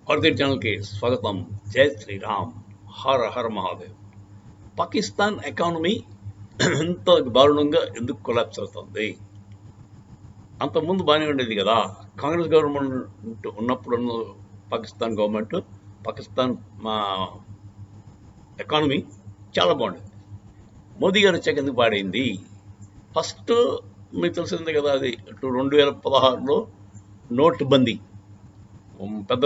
భారతీయ ఛానల్కి స్వాగతం. జై శ్రీరామ్. హర హర మహాదేవ్. పాకిస్తాన్ ఎకానమీ ఎంత దారుణంగా ఎందుకు కొలాప్స్ అవుతుంది? అంతకుముందు బాగానే ఉండేది కదా. కాంగ్రెస్ గవర్నమెంట్ ఉన్నప్పుడు పాకిస్తాన్ గవర్నమెంట్, పాకిస్తాన్ మా ఎకానమీ చాలా బాగుండేది. మోదీ గారు వచ్చాక ఎందుకు పాడైంది? ఫస్ట్ మీకు తెలిసిందే కదా, అది 2016లో నోట్ బందీ, పెద్ద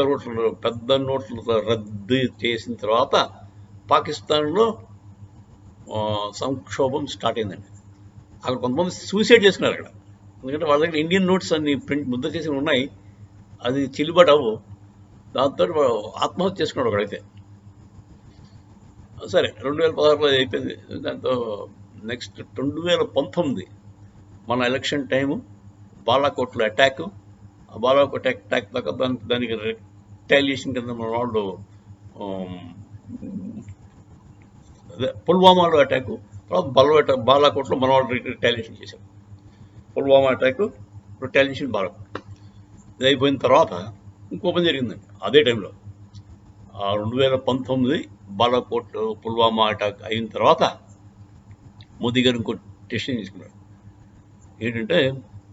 నోట్లు రద్దు చేసిన తర్వాత పాకిస్తాన్లో సంక్షోభం స్టార్ట్ అయిందండి. అక్కడ కొంతమంది సూసైడ్ చేసుకున్నారు అక్కడ. ఎందుకంటే వాళ్ళ దగ్గర ఇండియన్ నోట్స్ అన్ని ప్రింట్ ముద్ద చేసి ఉన్నాయి, అది చెల్లుబాటు అవ్వు. దాంతో ఆత్మహత్య చేసుకున్నాడు ఒకడైతే. సరే, 2016లో అయిపోయింది. దాంతో నెక్స్ట్ 2019 మన ఎలక్షన్ టైము, బాలాకోట్లో అటాక్. ఆ బాలాకోట్ అటాక్ దాకా దానికి రిటాలియేషన్ కింద మన వాళ్ళు అదే పుల్వామాలో అటాకు, తర్వాత బాలాకోట్లో మన వాళ్ళు రిటాలియేషన్ చేశారు. Pulwama attack, retaliation Balakot. ఇది అయిపోయిన తర్వాత ఇంకో పని జరిగిందండి అదే టైంలో. 2019 బాలాకోట్ పుల్వామా అటాక్ అయిన తర్వాత మోదీ గారు ఇంకో డెసిషన్ తీసుకున్నారు. ఏంటంటే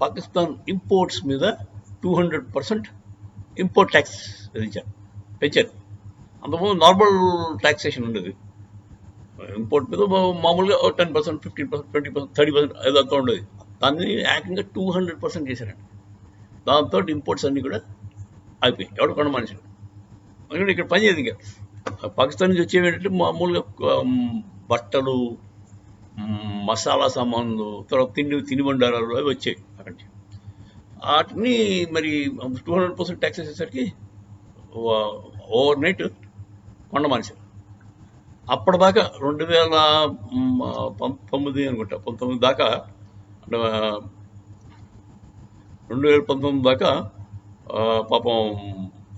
పాకిస్తాన్ ఇంపోర్ట్స్ మీద 200% ఇంపోర్ట్ ట్యాక్స్ విధించారు, పెంచారు. అంతకుముందు నార్మల్ ట్యాక్సేషన్ ఉండేది. ఇంపోర్ట్ మీద మామూలుగా 10%, 15%, 20%, 30% ఏదంతా ఉండేది. దాన్ని ఏకంగా 200% చేశారండి. దాంతో ఇంపోర్ట్స్ అన్నీ కూడా అయిపోయాయి. ఎవరు కొన్న మనుషులు ఎందుకంటే ఇక్కడ పని చేయదు. ఇంకా పాకిస్తాన్ నుంచి వచ్చేవి ఏంటంటే మామూలుగా బట్టలు, మసాలా సామాన్లు, తర్వాత తినుబండారాలు అవి వచ్చాయి అక్కడి నుంచి. వాటిని మరి 200% ట్యాక్స్ వేసేసరికి ఓవర్ నైట్ కొండ మనుషులు. అప్పటిదాకా 2019 అనుకుంటా, 19 దాకా, అంటే 2019 దాకా పాపం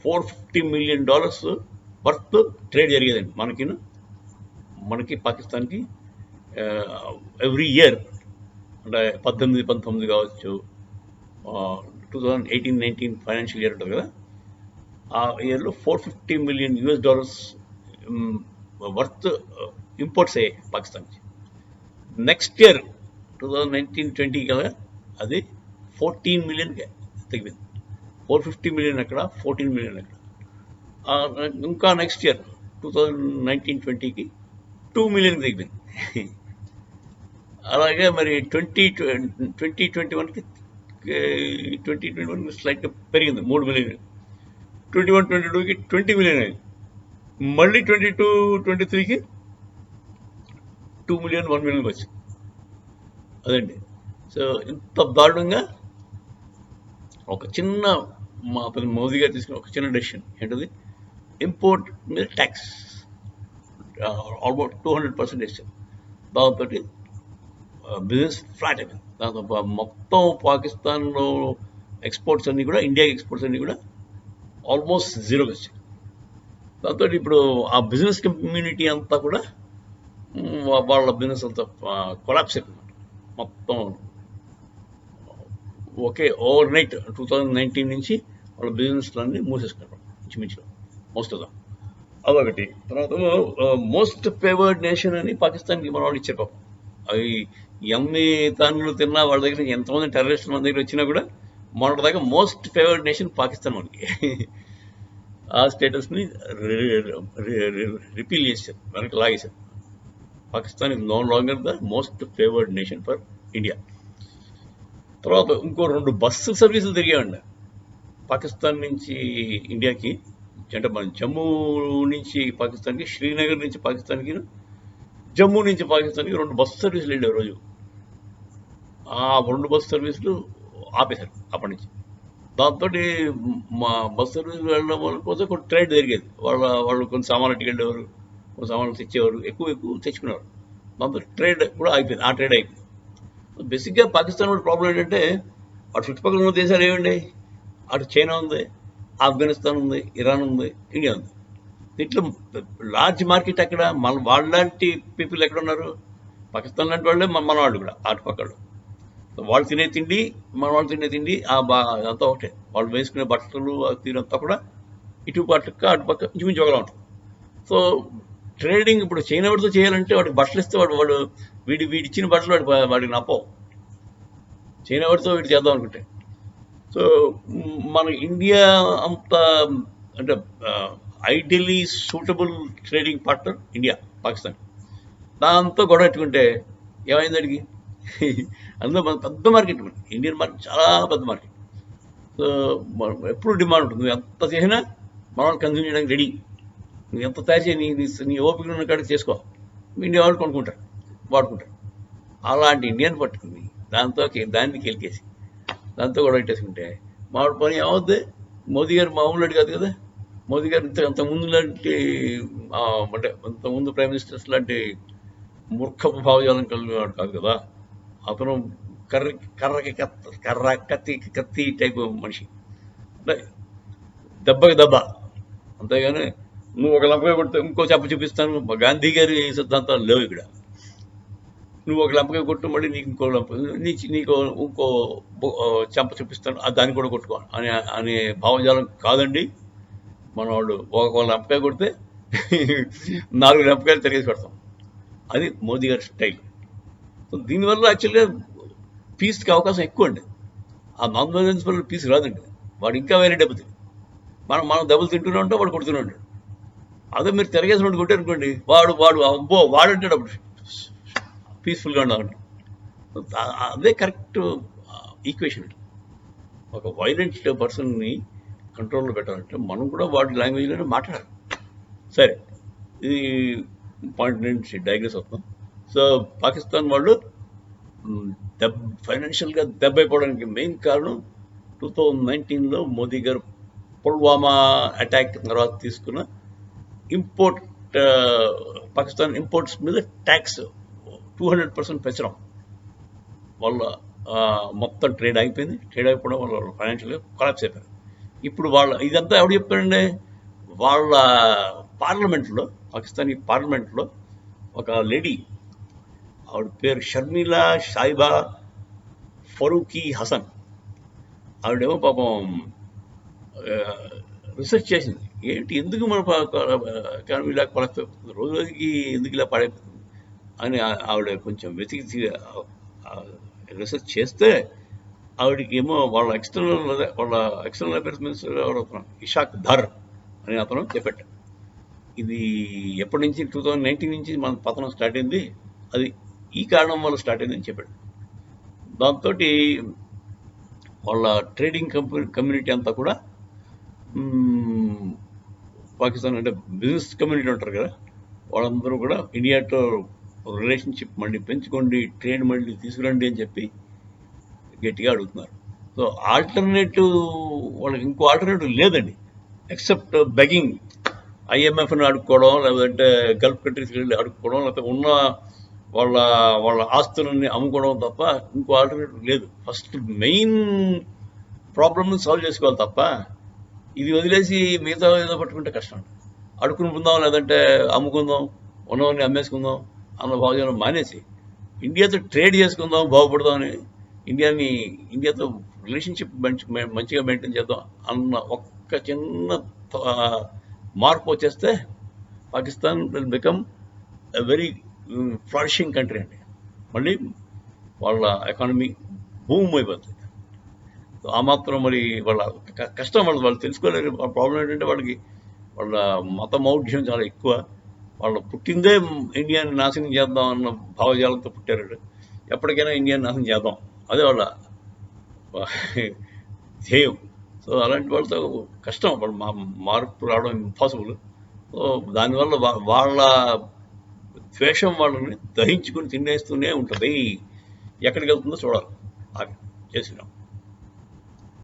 $450 million వర్త్ ట్రేడ్ జరిగేదండి మనకి పాకిస్తాన్కి ఎవ్రీ ఇయర్. అంటే 18-19 కావచ్చు, 2018-19 ఫైనాన్షియల్ ఇయర్ ఉంటుంది కదా, ఆ ఇయర్లో $450 million వర్త్ ఇంపోర్ట్స్ అయ్యాయి పాకిస్తాన్ నుంచి. నెక్స్ట్ ఇయర్ 2019-20 కదా, అది 14 million తగ్గింది. 450 million అక్కడ, 14 million అక్కడ. ఇంకా నెక్స్ట్ ఇయర్ 2019-20కి 2 million తగ్గింది. అలాగే మరి 2021కి స్లైట్గా పెరిగింది, 3 million. 21-22కి 20 million అయింది. మళ్ళీ 22-23కి 2 million, 1 million వచ్చింది. అదండి. సో ఇంత దారుణంగా ఒక చిన్న మోదీ గారు తీసుకున్న ఒక చిన్న డెసిషన్ ఏంటది, ఇంపోర్ట్ మీద ట్యాక్స్ ఆల్మోస్ట్ 200% వేసారు. దాంతో బిజినెస్ ఫ్లాట్ అయిపోయింది. దాంతో మొత్తం పాకిస్తాన్లో ఎక్స్పోర్ట్స్ అన్నీ కూడా, ఇండియాకి ఎక్స్పోర్ట్స్ అన్నీ కూడా ఆల్మోస్ట్ జీరోకి వచ్చాయి. దాంతో ఇప్పుడు ఆ బిజినెస్ కమ్యూనిటీ అంతా కూడా వాళ్ళ బిజినెస్ అంతా కొలాప్స్ అయిపోయింది మొత్తం. ఓకే, ఓవర్ నైట్ 2019 నుంచి వాళ్ళ బిజినెస్లన్నీ మూసేసుకున్నారు ఇంచుమించుగా, మోస్ట్ ఆఫ్ దమ్. అదొకటి. తర్వాత మోస్ట్ ఫేవర్డ్ నేషన్ అని పాకిస్తాన్కి మన వాళ్ళు ఇచ్చారు పాపం. అవి ఎన్ని తానులు తిన్నా వాళ్ళ దగ్గర నుంచి ఎంతమంది టెర్రరిస్టులు మన దగ్గర వచ్చినా కూడా మొన్నటి దాకా మోస్ట్ ఫేవర్డ్ నేషన్ పాకిస్తాన్ మనకి. ఆ స్టేటస్ని రిపీల్ చేశారు, వెనక్కి లాగేశారు. Pakistan is no longer the most favoured nation for India. తర్వాత ఇంకో 2 బస్సు సర్వీసులు తిరిగాయండి పాకిస్తాన్ నుంచి ఇండియాకి. అంటే మన జమ్మూ నుంచి పాకిస్తాన్కి, శ్రీనగర్ నుంచి పాకిస్తాన్కి, జమ్మూ నుంచి పాకిస్తాన్కి 2 బస్సు సర్వీసులు వెళ్ళే రోజు. ఆ 2 బస్సు సర్వీసులు ఆపేశారు అప్పటి నుంచి. దాంతో మా బస్సు సర్వీసులు వెళ్ళడం వల్ల కోసం కొంచెం ట్రేడ్ జరిగేది. వాళ్ళు కొన్ని సామాన్లు వెళ్ళేవారు, కొన్ని సామాన్లు తెచ్చేవారు, ఎక్కువ తెచ్చుకునేవారు. దాంతో ట్రేడ్ కూడా అయిపోయింది, ఆ ట్రేడ్ అయిపోయింది. బేసిక్గా పాకిస్తాన్ వాళ్ళ ప్రాబ్లం ఏంటంటే, అటు చుట్టుపక్కల ఉన్న దేశాలు ఏమండి, అటు చైనా ఉంది, ఆఫ్ఘనిస్తాన్ ఉంది, ఇరాన్ ఉంది, ఇండియా ఉంది. దీంట్లో లార్జ్ మార్కెట్ ఎక్కడ, వాళ్ళలాంటి పీపుల్ ఎక్కడ ఉన్నారు? పాకిస్తాన్ లాంటి వాళ్ళే మన వాళ్ళు కూడా, అటుపక్కలు. వాళ్ళు తినే తిండి, మన వాళ్ళు తినే తిండి అంతా ఒకటే. వాళ్ళు వేసుకునే బట్టలు, తీరంతా కూడా ఇటు పక్క అటు పక్క ఇంచుమించు ఒకలా ఉంటుంది. సో ట్రేడింగ్ ఇప్పుడు చైనా వాడితో చేయాలంటే వాడికి బట్టలు ఇస్తే వాడు వీడి ఇచ్చిన బట్టలు వాడికి నప్పవు. చైనా వాడితో వీడు చేద్దాం అనుకుంటే. సో మన ఇండియా అంత అంటే ideally suitable trading partner India, Pakistan. దాంతో గొడవ పెట్టుకుంటే ఏమైంది అడిగి అందులో మన పెద్ద మార్కెట్, మన ఇండియన్ మార్కెట్ చాలా పెద్ద మార్కెట్. సో ఎప్పుడు డిమాండ్ ఉంటుంది. నువ్వు ఎంత చేసినా మన వాళ్ళు కన్జ్యూమ్ చేయడానికి రెడీ. నువ్వు ఎంత తయారు చేయి, నీ ఓపిక ఉన్న కాడికి చేసుకో, ఇండియా వాళ్ళు కొనుక్కుంటారు, వాడుకుంటారు. అలాంటి ఇండియన్ పట్టుకుని దాన్ని కెలికేసి దాంతో కూడా పెట్టేసుకుంటే మామిడి పని ఏమవుద్ది. మోదీ గారు మామూలు కాదు కదా. మోదీ గారు అంతకుముందు లాంటి అంటే అంతకుముందు ప్రైమ్ మినిస్టర్స్ లాంటి మూర్ఖపు భావజాలం కలిగినవాడు కాదు కదా. అతను కత్తి టైప్ మనిషి, అంటే దెబ్బకి దెబ్బ. అంతేగాని నువ్వు ఒక లంపగా కొడితే ఇంకో చెప్ప చూపిస్తాను. గాంధీ గారి సిద్ధాంతాలు లేవు ఇక్కడ. నువ్వు ఒక లంపగా కొట్టు, మళ్ళీ నీకు ఇంకో నీకు ఇంకో చెంప చూపిస్తాను, దాన్ని కూడా కొట్టుకో అనే భావజాలం కాదండి. మన వాళ్ళు ఒక లంపకాయ కొడితే 4 లంపకాయలు తిరిగేసి పెడతాం. అది మోదీ గారి స్టైల్. సో దీనివల్ల యాక్చువల్గా పీస్కి అవకాశం ఎక్కువ అండి. ఆ నాన్ వైలెన్స్ వల్ల పీస్ రాదండి. వాడు ఇంకా వేరే దెబ్బతింది. మనం దెబ్బలు తింటూనే ఉంటాం, వాడు కొడుతూనే ఉంటాడు. అదే మీరు తిరగేసి వాడు కొట్టారనుకోండి, వాడు అబ్బో వాడంటాడు అప్పుడు పీస్ఫుల్గా ఉండాలంటే. అదే కరెక్ట్ ఈక్వేషన్. ఒక వైలెంట్ పర్సన్ని కంట్రోల్లో పెట్టాలంటే మనం కూడా వాడి లాంగ్వేజ్లోనే మాట్లాడాలి. సరే, ఇది పాయింట్ నుంచి డైగ్రెస్ అవుతాం. సో పాకిస్తాన్ వాళ్ళు ఫైనాన్షియల్గా దెబ్బ అయిపోవడానికి మెయిన్ కారణం 2019లో మోదీ గారు పుల్వామా అటాక్ తర్వాత తీసుకున్న ఇంపోర్ట్, పాకిస్తాన్ ఇంపోర్ట్స్ మీద ట్యాక్స్ 200% పెంచడం వల్ల మొత్తం ట్రేడ్ అయిపోయింది. ట్రేడ్ అయిపోవడం వల్ల ఫైనాన్షియల్గా కొలాప్స్ అయిపోయారు. ఇప్పుడు ఇదంతా ఎవడు చెప్పారండి? వాళ్ళ పార్లమెంట్లో, పాకిస్తానీ పార్లమెంట్లో ఒక లేడీ, ఆవిడ పేరు షర్మిలా సాయిబా ఫరూకీ హసన్. ఆవిడేమో పాపం రీసెర్చ్ చేసింది. ఏంటి, ఎందుకు మన ఎకానమీ ఇలా కొలెక్ట్ రోజు రోజుకి ఎందుకు ఇలా పడైపోతుంది అని ఆవిడ కొంచెం వెతికి రీసెర్చ్ చేస్తే ఆవిడకి ఏమో వాళ్ళ ఎక్స్టర్నల్ అఫైర్స్ మినిస్టర్ ఎవరు అవుతున్నాం, ఇషాక్ ధర్ అని అతను చెప్పాడు. ఇది ఎప్పటి నుంచి 2019 నుంచి మన పతనం స్టార్ట్ అయింది, అది ఈ కారణం వల్ల స్టార్ట్ అయిందని చెప్పాడు. దాంతో వాళ్ళ ట్రేడింగ్ కమ్యూనిటీ అంతా కూడా పాకిస్తాన్ అంటే బిజినెస్ కమ్యూనిటీ ఉంటారు కదా, వాళ్ళందరూ కూడా ఇండియాతో రిలేషన్షిప్ మళ్ళీ పెంచుకోండి, ట్రేడ్ మళ్ళీ తీసుకురండి అని చెప్పి గట్టిగా అడుగుతున్నారు. సో ఆల్టర్నేటివ్, వాళ్ళకి ఇంకో ఆల్టర్నేటివ్ లేదండి ఎక్సెప్ట్ బెగింగ్. IMFని అడుక్కోవడం, లేదంటే గల్ఫ్ కంట్రీస్కి వెళ్ళి అడుక్కోవడం, లేకపోతే ఉన్న వాళ్ళ ఆస్తులని అమ్ముకోవడం తప్ప ఇంకో ఆల్టర్నేటివ్ లేదు. ఫస్ట్ మెయిన్ ప్రాబ్లమ్ని సాల్వ్ చేసుకోవాలి తప్ప ఇది వదిలేసి మిగతా ఏదో పట్టుకుంటే కష్టం. అడుక్కుని పొందాం, లేదంటే అమ్ముకుందాం, ఉన్నవన్నీ అమ్మేసుకుందాం అన్న భావజాలం మానేసి ఇండియాతో ట్రేడ్ చేసుకుందాం, బాగుపడదామని, ఇండియాతో రిలేషన్షిప్ మంచిగా మెయింటైన్ చేద్దాం అన్న ఒక్క చిన్న మార్పు వచ్చేస్తే Pakistan will become a very flourishing country అండి. మళ్ళీ వాళ్ళ ఎకానమీ బూమ్ అయిపోతుంది. ఆ మాత్రం మరి వాళ్ళ కష్టం, వాళ్ళు తెలుసుకోలేరు. ప్రాబ్లం ఏంటంటే వాళ్ళ మత మౌఢ్యం చాలా ఎక్కువ. వాళ్ళు పుట్టిందే ఇండియాని నాశనం చేద్దాం అన్న భావజాలంతో పుట్టారు. ఎప్పటికైనా ఇండియాని నాశనం చేద్దాం, అదే వాళ్ళ ధ్యేయం. సో అలాంటి వాళ్ళతో కష్టం, వాళ్ళు మార్పు రావడం ఇంపాసిబుల్. సో దానివల్ల వాళ్ళ ద్వేషం వాళ్ళని దహించుకుని తినేస్తూనే ఉంటుంది. ఎక్కడికి వెళ్తుందో చూడాలి. చేసినాం.